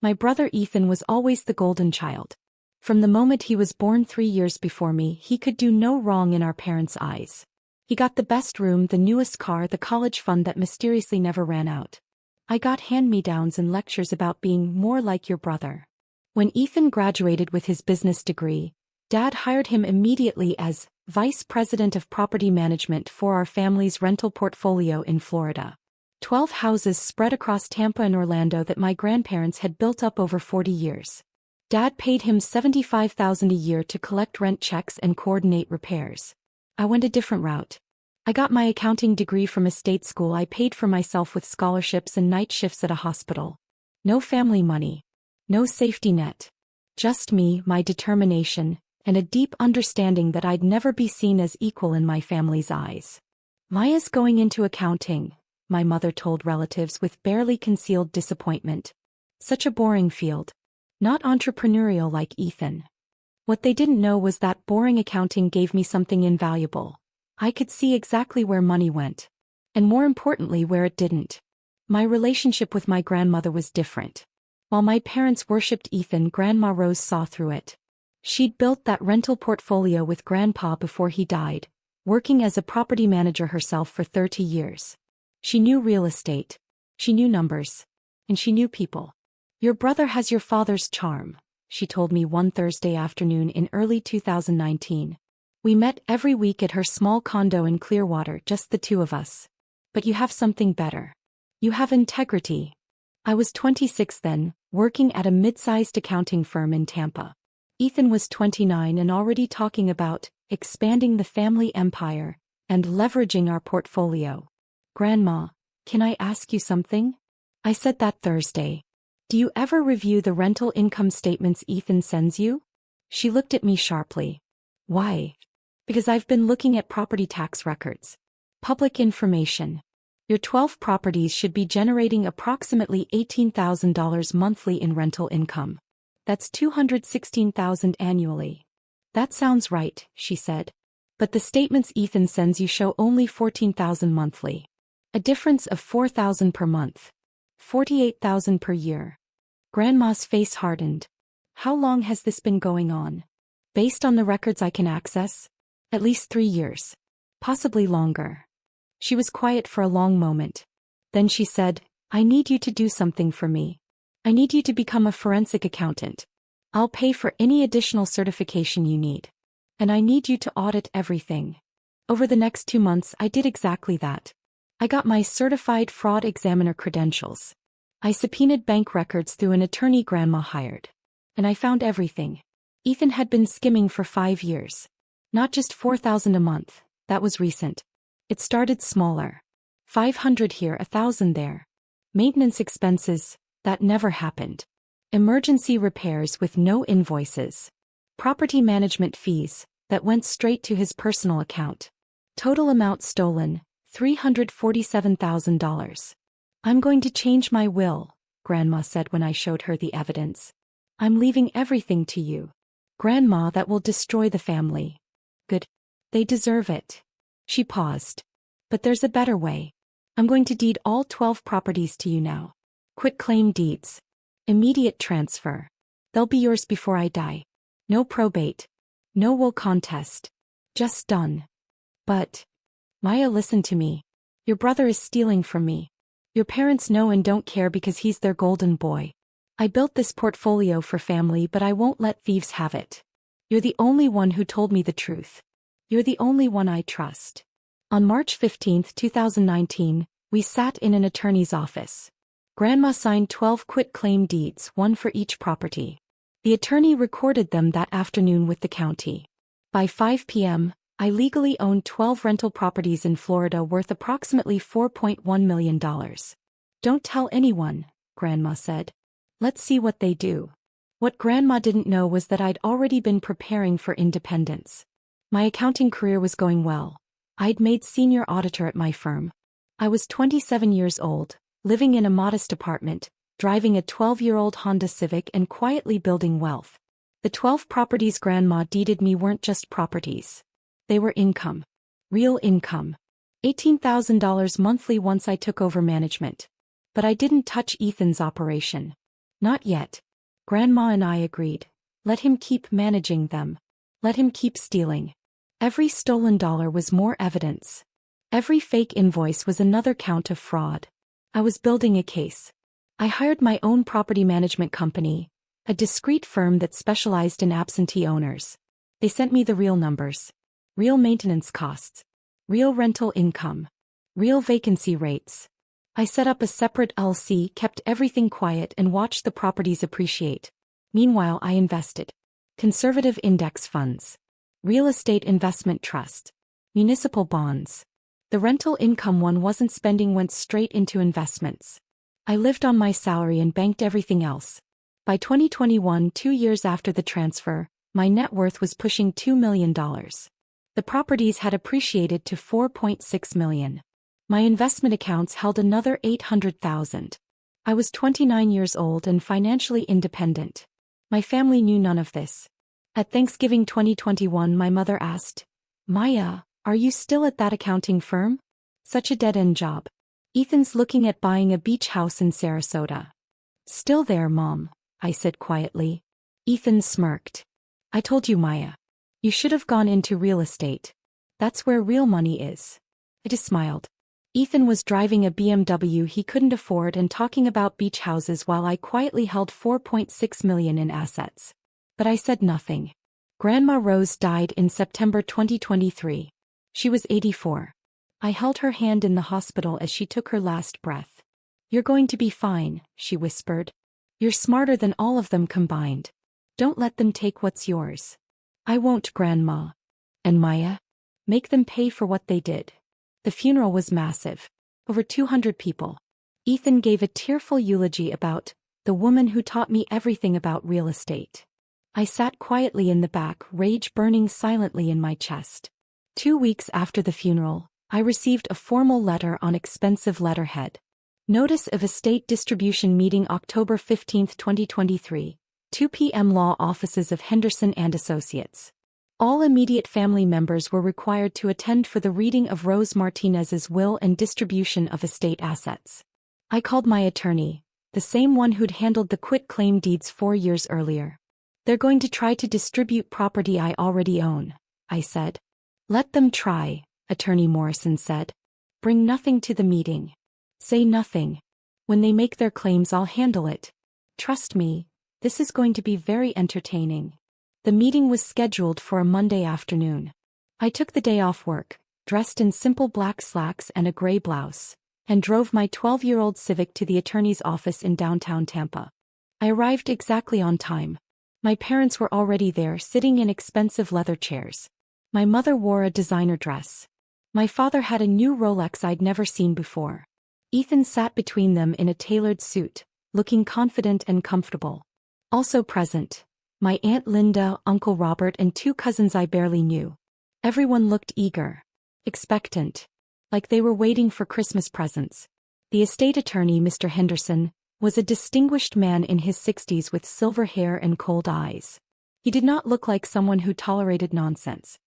My brother Ethan was always the golden child. From the moment he was born 3 years before me, he could do no wrong in our parents' eyes. He got the best room, the newest car, the college fund that mysteriously never ran out. I got hand-me-downs and lectures about being more like your brother. When Ethan graduated with his business degree, Dad hired him immediately as Vice President of Property Management for our family's rental portfolio in Florida. 12 houses spread across Tampa and Orlando that my grandparents had built up over 40 years. Dad paid him $75,000 a year to collect rent checks and coordinate repairs. I went a different route. I got my accounting degree from a state school. I paid for myself with scholarships and night shifts at a hospital. No family money. No safety net. Just me, my determination, and a deep understanding that I'd never be seen as equal in my family's eyes. Maya's going into accounting, my mother told relatives with barely concealed disappointment. Such a boring field. Not entrepreneurial like Ethan. What they didn't know was that boring accounting gave me something invaluable. I could see exactly where money went. And more importantly, where it didn't. My relationship with my grandmother was different. While my parents worshipped Ethan, Grandma Rose saw through it. She'd built that rental portfolio with Grandpa before he died, working as a property manager herself for 30 years. She knew real estate. She knew numbers. And she knew people. Your brother has your father's charm, she told me one Thursday afternoon in early 2019. We met every week at her small condo in Clearwater, just the two of us. But you have something better. You have integrity. I was 26 then, working at a mid-sized accounting firm in Tampa. Ethan was 29 and already talking about expanding the family empire and leveraging our portfolio. Grandma, can I ask you something? I said that Thursday. Do you ever review the rental income statements Ethan sends you? She looked at me sharply. Why? Because I've been looking at property tax records. Public information. Your 12 properties should be generating approximately $18,000 monthly in rental income. That's $216,000 annually. That sounds right, she said. But the statements Ethan sends you show only $14,000 monthly. A difference of $4,000 per month. $48,000 per year. Grandma's face hardened. How long has this been going on? Based on the records I can access? At least 3 years. Possibly longer. She was quiet for a long moment. Then she said, I need you to do something for me. I need you to become a forensic accountant. I'll pay for any additional certification you need. And I need you to audit everything. Over the next 2 months, I did exactly that. I got my certified fraud examiner credentials. I subpoenaed bank records through an attorney Grandma hired. And I found everything. Ethan had been skimming for 5 years. Not just $4,000 a month, that was recent. It started smaller. 500 here, 1,000 there. Maintenance expenses, that never happened. Emergency repairs with no invoices. Property management fees, that went straight to his personal account. Total amount stolen, $347,000. I'm going to change my will, Grandma said when I showed her the evidence. I'm leaving everything to you. Grandma, that will destroy the family. Good. They deserve it. She paused. But there's a better way. I'm going to deed all 12 properties to you now. Quitclaim deeds. Immediate transfer. They'll be yours before I die. No probate. No will contest. Just done. But, Maya, listen to me. Your brother is stealing from me. Your parents know and don't care because he's their golden boy. I built this portfolio for family, but I won't let thieves have it. You're the only one who told me the truth. You're the only one I trust. On March 15, 2019, we sat in an attorney's office. Grandma signed 12 quitclaim deeds, one for each property. The attorney recorded them that afternoon with the county. By 5 p.m., I legally owned 12 rental properties in Florida worth approximately $4.1 million. Don't tell anyone, Grandma said. Let's see what they do. What Grandma didn't know was that I'd already been preparing for independence. My accounting career was going well. I'd made senior auditor at my firm. I was 27 years old, living in a modest apartment, driving a 12-year-old Honda Civic and quietly building wealth. The 12 properties Grandma deeded me weren't just properties. They were income. Real income. $18,000 monthly once I took over management. But I didn't touch Ethan's operation. Not yet. Grandma and I agreed. Let him keep managing them. Let him keep stealing. Every stolen dollar was more evidence. Every fake invoice was another count of fraud. I was building a case. I hired my own property management company, a discreet firm that specialized in absentee owners. They sent me the real numbers. Real maintenance costs. Real rental income. Real vacancy rates. I set up a separate LLC, kept everything quiet, and watched the properties appreciate. Meanwhile, I invested. Conservative index funds. Real estate investment trust. Municipal bonds. The rental income one wasn't spending went straight into investments. I lived on my salary and banked everything else. By 2021, 2 years after the transfer, my net worth was pushing $2 million. The properties had appreciated to $4.6 million. My investment accounts held another $800,000. I was 29 years old and financially independent. My family knew none of this. At Thanksgiving 2021, my mother asked, "Maya, are you still at that accounting firm? Such a dead-end job. Ethan's looking at buying a beach house in Sarasota." "Still there, Mom," I said quietly. Ethan smirked. "I told you, Maya. You should have gone into real estate. That's where real money is." I just smiled. Ethan was driving a BMW he couldn't afford and talking about beach houses while I quietly held $4.6 million in assets. But I said nothing. Grandma Rose died in September 2023. She was 84. I held her hand in the hospital as she took her last breath. "You're going to be fine," she whispered. "You're smarter than all of them combined. Don't let them take what's yours." "I won't, Grandma." "And Maya? Make them pay for what they did." The funeral was massive. Over 200 people. Ethan gave a tearful eulogy about the woman who taught me everything about real estate. I sat quietly in the back, rage burning silently in my chest. 2 weeks after the funeral, I received a formal letter on expensive letterhead. Notice of estate distribution meeting October 15, 2023, 2 p.m. Law Offices of Henderson and Associates. All immediate family members were required to attend for the reading of Rose Martinez's will and distribution of estate assets. I called my attorney, the same one who'd handled the quitclaim deeds 4 years earlier. "They're going to try to distribute property I already own," I said. "Let them try," Attorney Morrison said. "Bring nothing to the meeting. Say nothing. When they make their claims, I'll handle it. Trust me, this is going to be very entertaining." The meeting was scheduled for a Monday afternoon. I took the day off work, dressed in simple black slacks and a gray blouse, and drove my 12-year-old Civic to the attorney's office in downtown Tampa. I arrived exactly on time. My parents were already there, sitting in expensive leather chairs. My mother wore a designer dress. My father had a new Rolex I'd never seen before. Ethan sat between them in a tailored suit, looking confident and comfortable. Also present, my Aunt Linda, Uncle Robert, and 2 cousins I barely knew. Everyone looked eager, expectant, like they were waiting for Christmas presents. The estate attorney, Mr. Henderson, was a distinguished man in his 60s with silver hair and cold eyes. He did not look like someone who tolerated nonsense.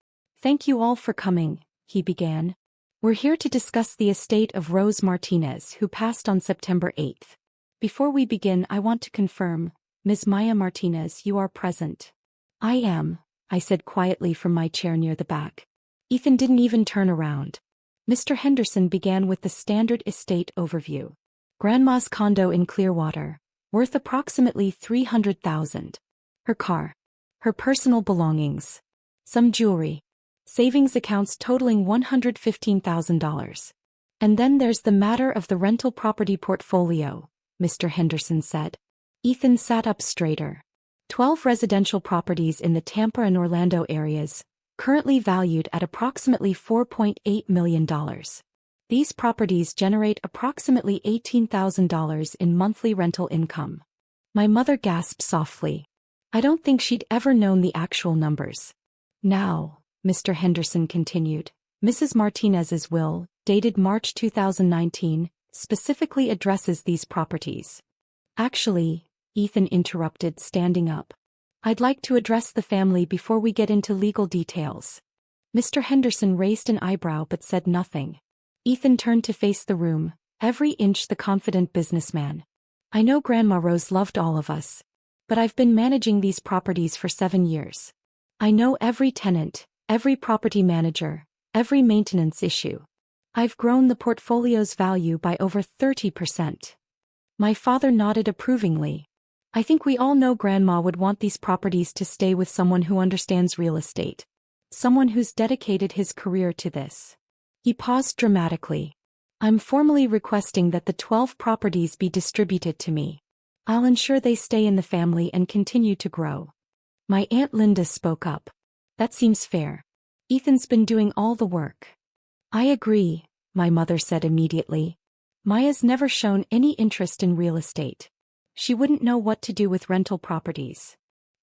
"Thank you all for coming," he began. "We're here to discuss the estate of Rose Martinez, who passed on September 8th. Before we begin, I want to confirm, Ms. Maya Martinez, you are present." "I am," I said quietly from my chair near the back. Ethan didn't even turn around. Mr. Henderson began with the standard estate overview. Grandma's condo in Clearwater, worth approximately $300,000. Her car. Her personal belongings. Some jewelry. Savings accounts totaling $115,000. "And then there's the matter of the rental property portfolio," Mr. Henderson said. Ethan sat up straighter. 12 residential properties in the Tampa and Orlando areas, currently valued at approximately $4.8 million. These properties generate approximately $18,000 in monthly rental income. My mother gasped softly. I don't think she'd ever known the actual numbers. "Now," Mr. Henderson continued, "Mrs. Martinez's will, dated March 2019, specifically addresses these properties." "Actually," Ethan interrupted, standing up, "I'd like to address the family before we get into legal details." Mr. Henderson raised an eyebrow but said nothing. Ethan turned to face the room, every inch the confident businessman. I know Grandma Rose loved all of us, but I've been managing these properties for 7 years. I know every tenant, every property manager, every maintenance issue. I've grown the portfolio's value by over 30%. My father nodded approvingly. I think we all know Grandma would want these properties to stay with someone who understands real estate. Someone who's dedicated his career to this. He paused dramatically. I'm formally requesting that the 12 properties be distributed to me. I'll ensure they stay in the family and continue to grow. My Aunt Linda spoke up. That seems fair. Ethan's been doing all the work. I agree, my mother said immediately. Maya's never shown any interest in real estate. She wouldn't know what to do with rental properties.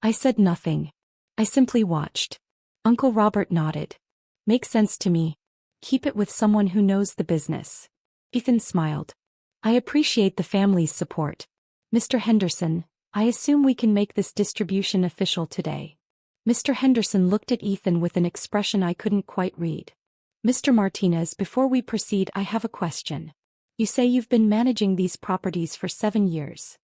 I said nothing. I simply watched. Uncle Robert nodded. Makes sense to me. Keep it with someone who knows the business. Ethan smiled. I appreciate the family's support. Mr. Henderson, I assume we can make this distribution official today. Mr. Henderson looked at Ethan with an expression I couldn't quite read. Mr. Martinez, before we proceed, I have a question. You say you've been managing these properties for 7 years.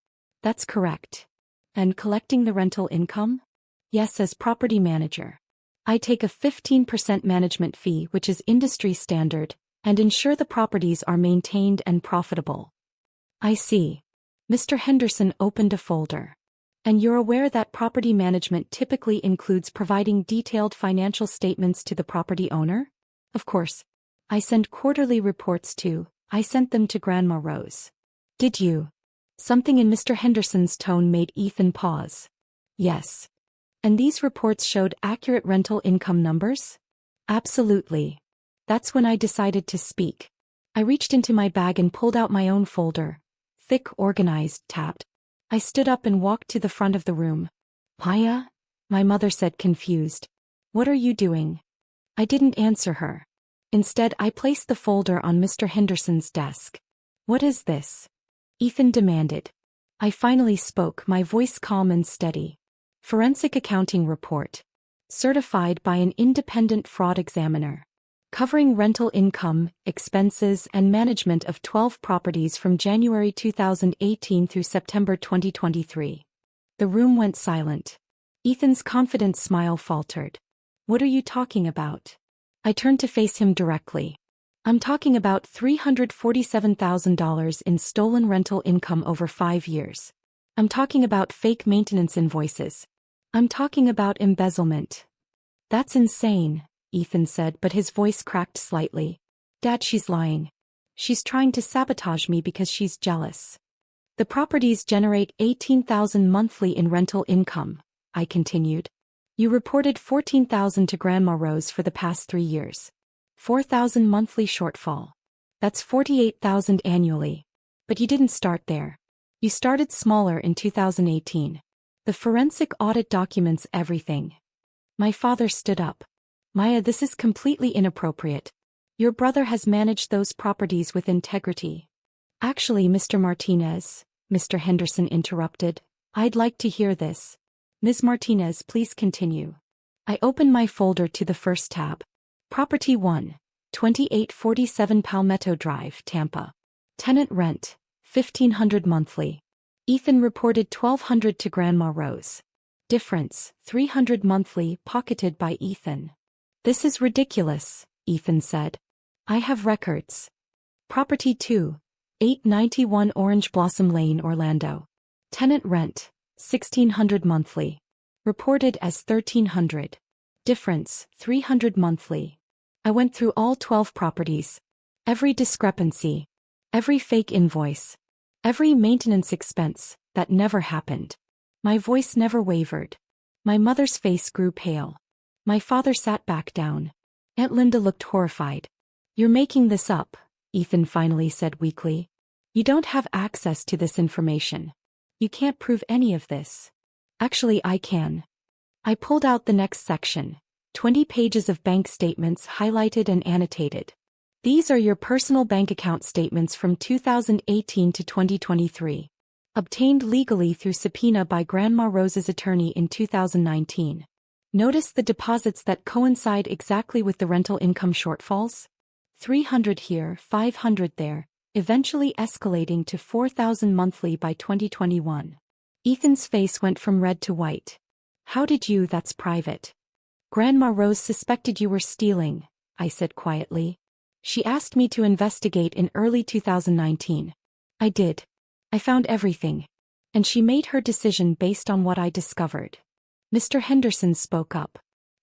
That's correct. And collecting the rental income? Yes, as property manager. I take a 15% management fee, which is industry standard, and ensure the properties are maintained and profitable. I see. Mr. Henderson opened a folder. And you're aware that property management typically includes providing detailed financial statements to the property owner? Of course. I send quarterly reports too. I sent them to Grandma Rose. Did you? Something in Mr. Henderson's tone made Ethan pause. Yes. And these reports showed accurate rental income numbers? Absolutely. That's when I decided to speak. I reached into my bag and pulled out my own folder. Thick, organized, tabbed. I stood up and walked to the front of the room. Maya? My mother said, confused. What are you doing? I didn't answer her. Instead, I placed the folder on Mr. Henderson's desk. What is this? Ethan demanded. I finally spoke, my voice calm and steady. Forensic accounting report. Certified by an independent fraud examiner. Covering rental income, expenses, and management of 12 properties from January 2018 through September 2023. The room went silent. Ethan's confident smile faltered. What are you talking about? I turned to face him directly. I'm talking about $347,000 in stolen rental income over 5 years. I'm talking about fake maintenance invoices. I'm talking about embezzlement. That's insane, Ethan said, but his voice cracked slightly. Dad, she's lying. She's trying to sabotage me because she's jealous. The properties generate $18,000 monthly in rental income, I continued. You reported $14,000 to Grandma Rose for the past 3 years. $4,000 monthly shortfall. That's $48,000 annually. But you didn't start there. You started smaller in 2018. The forensic audit documents everything. My father stood up. Maya, this is completely inappropriate. Your brother has managed those properties with integrity. Actually, Mr. Martinez, Mr. Henderson interrupted, I'd like to hear this. Ms. Martinez, please continue. I opened my folder to the first tab. Property 1, 2847 Palmetto Drive, Tampa. Tenant rent, $1,500 monthly. Ethan reported $1,200 to Grandma Rose. Difference, $300 monthly, pocketed by Ethan. This is ridiculous, Ethan said. I have records. Property 2, 891 Orange Blossom Lane, Orlando. Tenant rent, $1,600 monthly. Reported as $1,300. Difference, $300 monthly. I went through all 12 properties. Every discrepancy. Every fake invoice. Every maintenance expense, that never happened. My voice never wavered. My mother's face grew pale. My father sat back down. Aunt Linda looked horrified. You're making this up, Ethan finally said weakly. You don't have access to this information. You can't prove any of this. Actually, I can. I pulled out the next section. 20 pages of bank statements highlighted and annotated. These are your personal bank account statements from 2018 to 2023. Obtained legally through subpoena by Grandma Rose's attorney in 2019. Notice the deposits that coincide exactly with the rental income shortfalls? $300 here, $500 there, eventually escalating to $4,000 monthly by 2021. Ethan's face went from red to white. How did you? That's private. Grandma Rose suspected you were stealing, I said quietly. She asked me to investigate in early 2019. I did. I found everything. And she made her decision based on what I discovered. Mr. Henderson spoke up.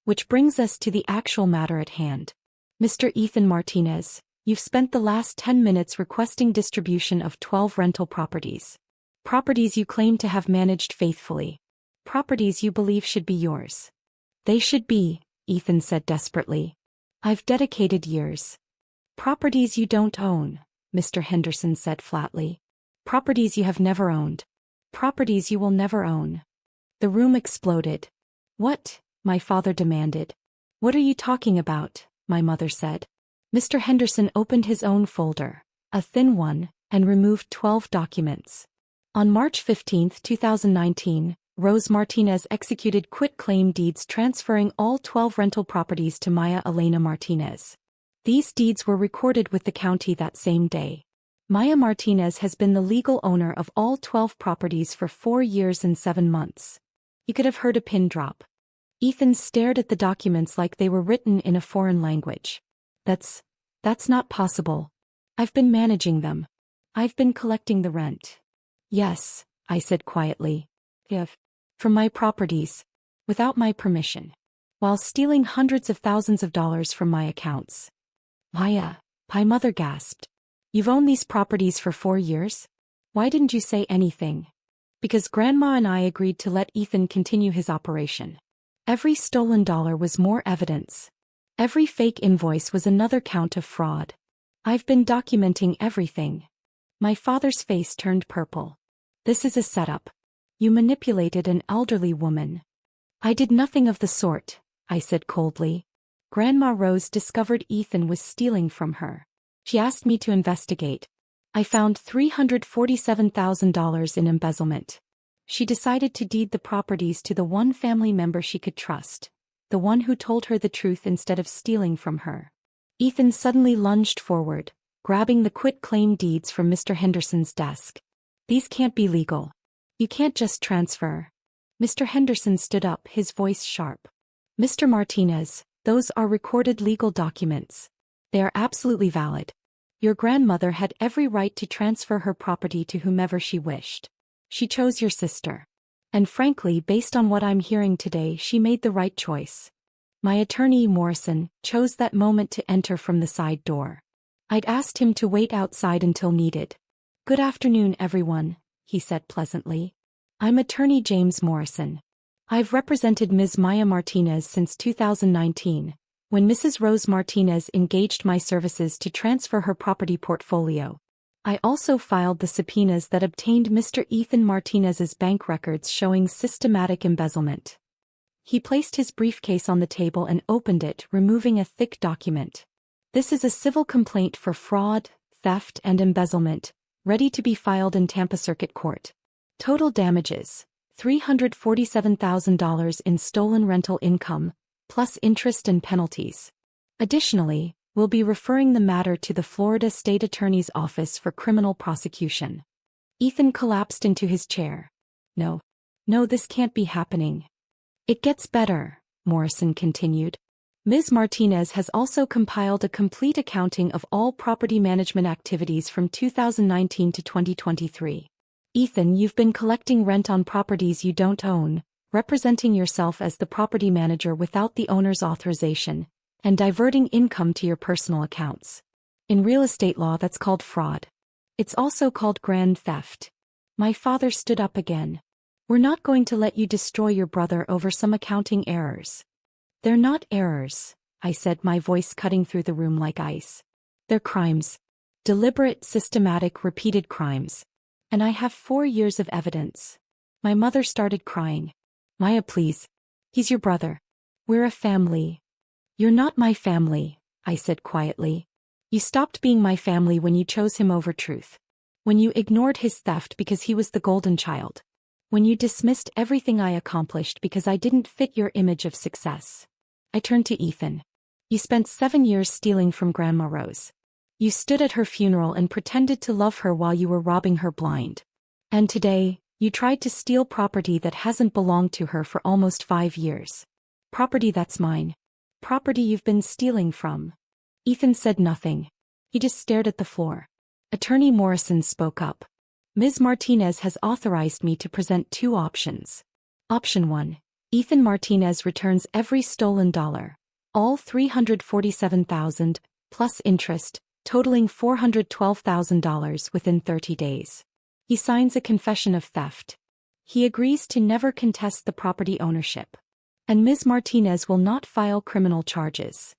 Which brings us to the actual matter at hand. Mr. Ethan Martinez, you've spent the last 10 minutes requesting distribution of 12 rental properties. Properties you claim to have managed faithfully. Properties you believe should be yours. They should be, Ethan said desperately. I've dedicated years. Properties you don't own, Mr. Henderson said flatly. Properties you have never owned. Properties you will never own. The room exploded. What? My father demanded. What are you talking about? My mother said. Mr. Henderson opened his own folder, a thin one, and removed 12 documents. On March 15, 2019, Rose Martinez executed quitclaim deeds transferring all 12 rental properties to Maya Elena Martinez. These deeds were recorded with the county that same day. Maya Martinez has been the legal owner of all 12 properties for 4 years and 7 months. You could have heard a pin drop. Ethan stared at the documents like they were written in a foreign language. That's not possible. I've been managing them. I've been collecting the rent. Yes, I said quietly. From my properties. Without my permission. While stealing hundreds of thousands of dollars from my accounts. Maya, my mother gasped. You've owned these properties for 4 years? Why didn't you say anything? Because Grandma and I agreed to let Ethan continue his operation. Every stolen dollar was more evidence. Every fake invoice was another count of fraud. I've been documenting everything. My father's face turned purple. This is a setup. You manipulated an elderly woman. I did nothing of the sort, I said coldly. Grandma Rose discovered Ethan was stealing from her. She asked me to investigate. I found $347,000 in embezzlement. She decided to deed the properties to the one family member she could trust, the one who told her the truth instead of stealing from her. Ethan suddenly lunged forward, grabbing the quitclaim deeds from Mr. Henderson's desk. These can't be legal. You can't just transfer. Mr. Henderson stood up, his voice sharp. Mr. Martinez, those are recorded legal documents. They are absolutely valid. Your grandmother had every right to transfer her property to whomever she wished. She chose your sister. And frankly, based on what I'm hearing today, she made the right choice. My attorney, Morrison, chose that moment to enter from the side door. I'd asked him to wait outside until needed. Good afternoon, everyone, he said pleasantly. I'm attorney James Morrison. I've represented Ms. Maya Martinez since 2019, when Mrs. Rose Martinez engaged my services to transfer her property portfolio. I also filed the subpoenas that obtained Mr. Ethan Martinez's bank records showing systematic embezzlement. He placed his briefcase on the table and opened it, removing a thick document. This is a civil complaint for fraud, theft, and embezzlement, ready to be filed in Tampa Circuit Court. Total damages: $347,000 in stolen rental income, plus interest and penalties. Additionally, we'll be referring the matter to the Florida State Attorney's Office for criminal prosecution. Ethan collapsed into his chair. No, this can't be happening. It gets better, Morrison continued. Ms. Martinez has also compiled a complete accounting of all property management activities from 2019 to 2023. Ethan, you've been collecting rent on properties you don't own, representing yourself as the property manager without the owner's authorization, and diverting income to your personal accounts. In real estate law, that's called fraud. It's also called grand theft. My father stood up again. We're not going to let you destroy your brother over some accounting errors. They're not errors, I said, my voice cutting through the room like ice. They're crimes. Deliberate, systematic, repeated crimes. And I have 4 years of evidence. My mother started crying. Maya, please. He's your brother. We're a family. You're not my family, I said quietly. You stopped being my family when you chose him over truth. When you ignored his theft because he was the golden child. When you dismissed everything I accomplished because I didn't fit your image of success. I turned to Ethan. You spent 7 years stealing from Grandma Rose. You stood at her funeral and pretended to love her while you were robbing her blind. And today, you tried to steal property that hasn't belonged to her for almost 5 years. Property that's mine. Property you've been stealing from. Ethan said nothing. He just stared at the floor. Attorney Morrison spoke up. Ms. Martinez has authorized me to present 2 options. Option 1. Ethan Martinez returns every stolen dollar. All $347,000, plus interest, totaling $412,000 within 30 days. He signs a confession of theft. He agrees to never contest the property ownership. And Ms. Martinez will not file criminal charges.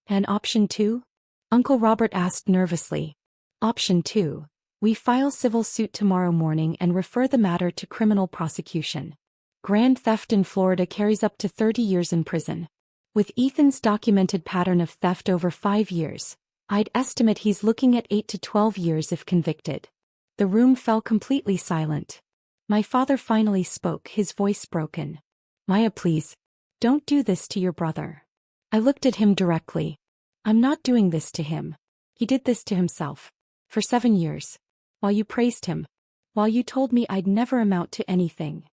And option 2? Uncle Robert asked nervously. Option 2. We file civil suit tomorrow morning and refer the matter to criminal prosecution. Grand theft in Florida carries up to 30 years in prison. With Ethan's documented pattern of theft over 5 years, I'd estimate he's looking at 8 to 12 years if convicted. The room fell completely silent. My father finally spoke, his voice broken. Maya, please. Don't do this to your brother. I looked at him directly. I'm not doing this to him. He did this to himself. For 7 years. While you praised him. While you told me I'd never amount to anything.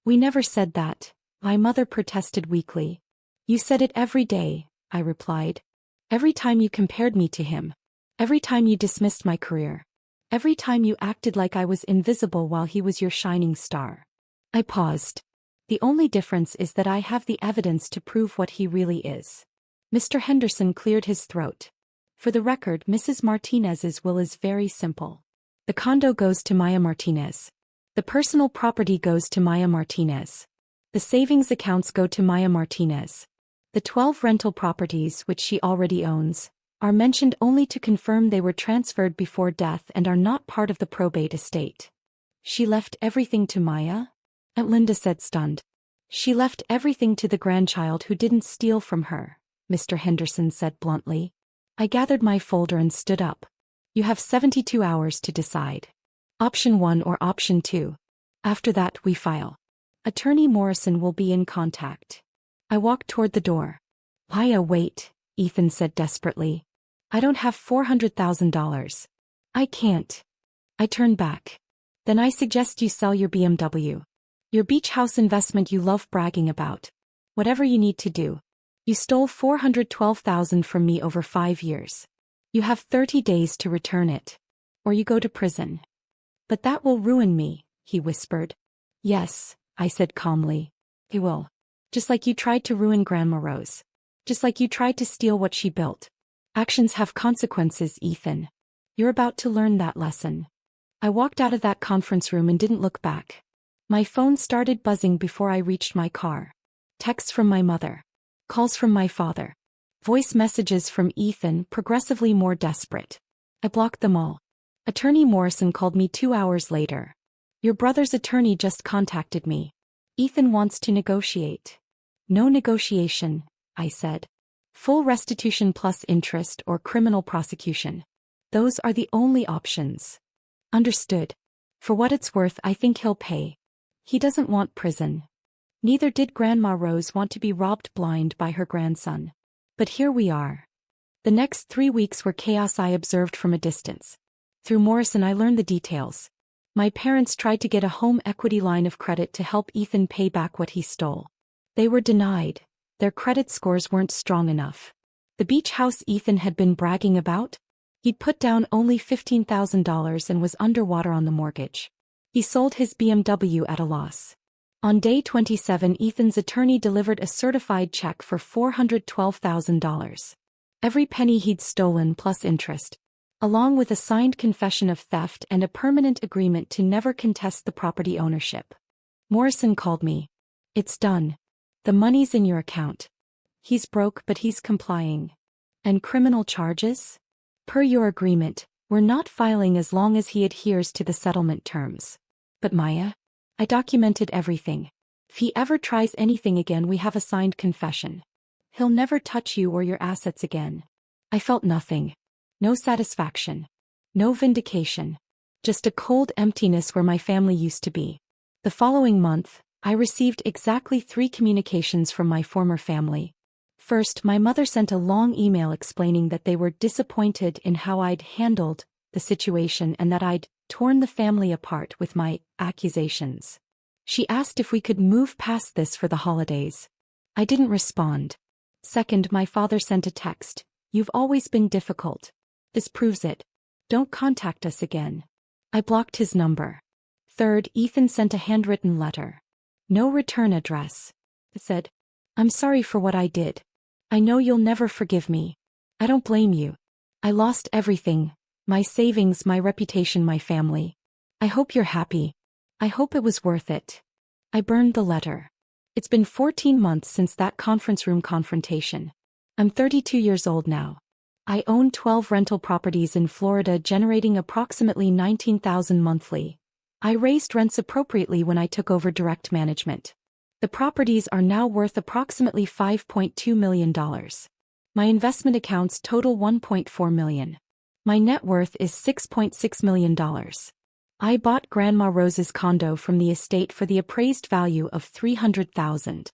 We never said that, my mother protested weakly. You said it every day, I replied. Every time you compared me to him. Every time you dismissed my career. Every time you acted like I was invisible while he was your shining star. I paused. The only difference is that I have the evidence to prove what he really is. Mr. Henderson cleared his throat. For the record, Mrs. Martinez's will is very simple. The condo goes to Maya Martinez. The personal property goes to Maya Martinez. The savings accounts go to Maya Martinez. The 12 rental properties, which she already owns, are mentioned only to confirm they were transferred before death and are not part of the probate estate. She left everything to Maya? Aunt Linda said, stunned. She left everything to the grandchild who didn't steal from her, Mr. Henderson said bluntly. I gathered my folder and stood up. You have 72 hours to decide. Option 1 or option 2. After that, we file. Attorney Morrison will be in contact. I walked toward the door. Maya, wait, Ethan said desperately. I don't have $400,000. I can't. I turned back. Then I suggest you sell your BMW. Your beach house investment you love bragging about. Whatever you need to do. You stole $412,000 from me over 5 years. You have 30 days to return it. Or you go to prison. But that will ruin me, he whispered. Yes, I said calmly. It will. Just like you tried to ruin Grandma Rose. Just like you tried to steal what she built. Actions have consequences, Ethan. You're about to learn that lesson. I walked out of that conference room and didn't look back. My phone started buzzing before I reached my car. Texts from my mother. Calls from my father. Voice messages from Ethan, progressively more desperate. I blocked them all. Attorney Morrison called me 2 hours later. Your brother's attorney just contacted me. Ethan wants to negotiate. No negotiation, I said. Full restitution plus interest or criminal prosecution. Those are the only options. Understood. For what it's worth, I think he'll pay. He doesn't want prison. Neither did Grandma Rose want to be robbed blind by her grandson. But here we are. The next 3 weeks were chaos I observed from a distance. Through Morrison I learned the details. My parents tried to get a home equity line of credit to help Ethan pay back what he stole. They were denied. Their credit scores weren't strong enough. The beach house Ethan had been bragging about? He'd put down only $15,000 and was underwater on the mortgage. He sold his BMW at a loss. On day 27, Ethan's attorney delivered a certified check for $412,000. Every penny he'd stolen plus interest. Along with a signed confession of theft and a permanent agreement to never contest the property ownership. Morrison called me. It's done. The money's in your account. He's broke, but he's complying. And criminal charges? Per your agreement, we're not filing as long as he adheres to the settlement terms. But Maya? I documented everything. If he ever tries anything again, we have a signed confession. He'll never touch you or your assets again. I felt nothing. No satisfaction. No vindication. Just a cold emptiness where my family used to be. The following month, I received exactly 3 communications from my former family. First, my mother sent a long email explaining that they were disappointed in how I'd handled the situation and that I'd torn the family apart with my accusations. She asked if we could move past this for the holidays. I didn't respond. Second, my father sent a text. You've always been difficult. This proves it. Don't contact us again. I blocked his number. Third, Ethan sent a handwritten letter. No return address. It said, I'm sorry for what I did. I know you'll never forgive me. I don't blame you. I lost everything. My savings, my reputation, my family. I hope you're happy. I hope it was worth it. I burned the letter. It's been 14 months since that conference room confrontation. I'm 32 years old now. I own 12 rental properties in Florida generating approximately $19,000 monthly. I raised rents appropriately when I took over direct management. The properties are now worth approximately $5.2 million. My investment accounts total $1.4 million. My net worth is $6.6 million. I bought Grandma Rose's condo from the estate for the appraised value of $300,000.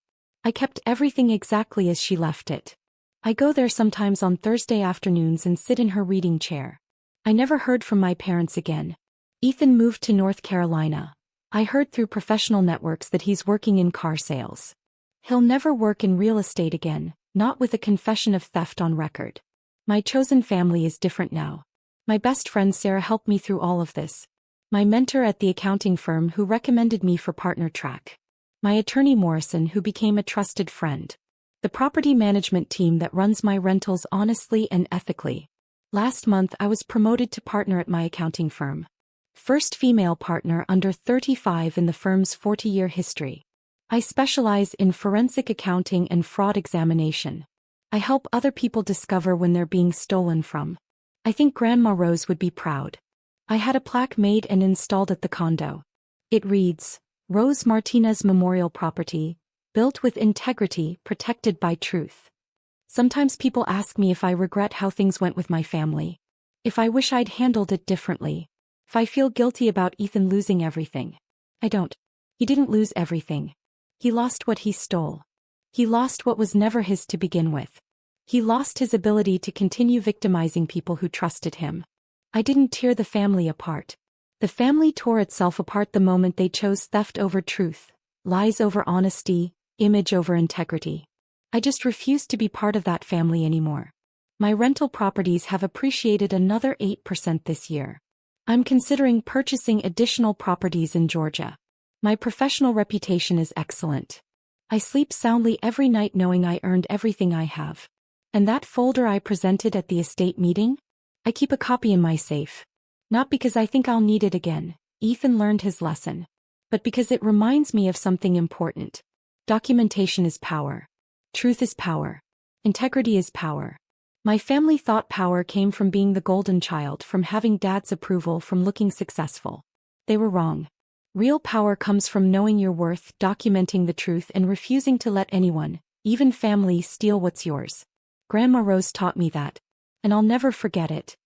I kept everything exactly as she left it. I go there sometimes on Thursday afternoons and sit in her reading chair. I never heard from my parents again. Ethan moved to North Carolina. I heard through professional networks that he's working in car sales. He'll never work in real estate again, not with a confession of theft on record. My chosen family is different now. My best friend Sarah helped me through all of this. My mentor at the accounting firm who recommended me for partner track. My attorney Morrison who became a trusted friend. The property management team that runs my rentals honestly and ethically. Last month I was promoted to partner at my accounting firm. First female partner under 35 in the firm's 40-year history. I specialize in forensic accounting and fraud examination. I help other people discover when they're being stolen from. I think Grandma Rose would be proud. I had a plaque made and installed at the condo. It reads, Rose Martinez Memorial Property, built with integrity, protected by truth. Sometimes people ask me if I regret how things went with my family. If I wish I'd handled it differently. If I feel guilty about Ethan losing everything. I don't. He didn't lose everything. He lost what he stole. He lost what was never his to begin with. He lost his ability to continue victimizing people who trusted him. I didn't tear the family apart. The family tore itself apart the moment they chose theft over truth, lies over honesty, image over integrity. I just refused to be part of that family anymore. My rental properties have appreciated another 8% this year. I'm considering purchasing additional properties in Georgia. My professional reputation is excellent. I sleep soundly every night knowing I earned everything I have. And that folder I presented at the estate meeting? I keep a copy in my safe. Not because I think I'll need it again, Ethan learned his lesson. But because it reminds me of something important. Documentation is power. Truth is power. Integrity is power. My family thought power came from being the golden child, from having dad's approval, from looking successful. They were wrong. Real power comes from knowing your worth, documenting the truth, and refusing to let anyone, even family, steal what's yours. Grandma Rose taught me that. And I'll never forget it.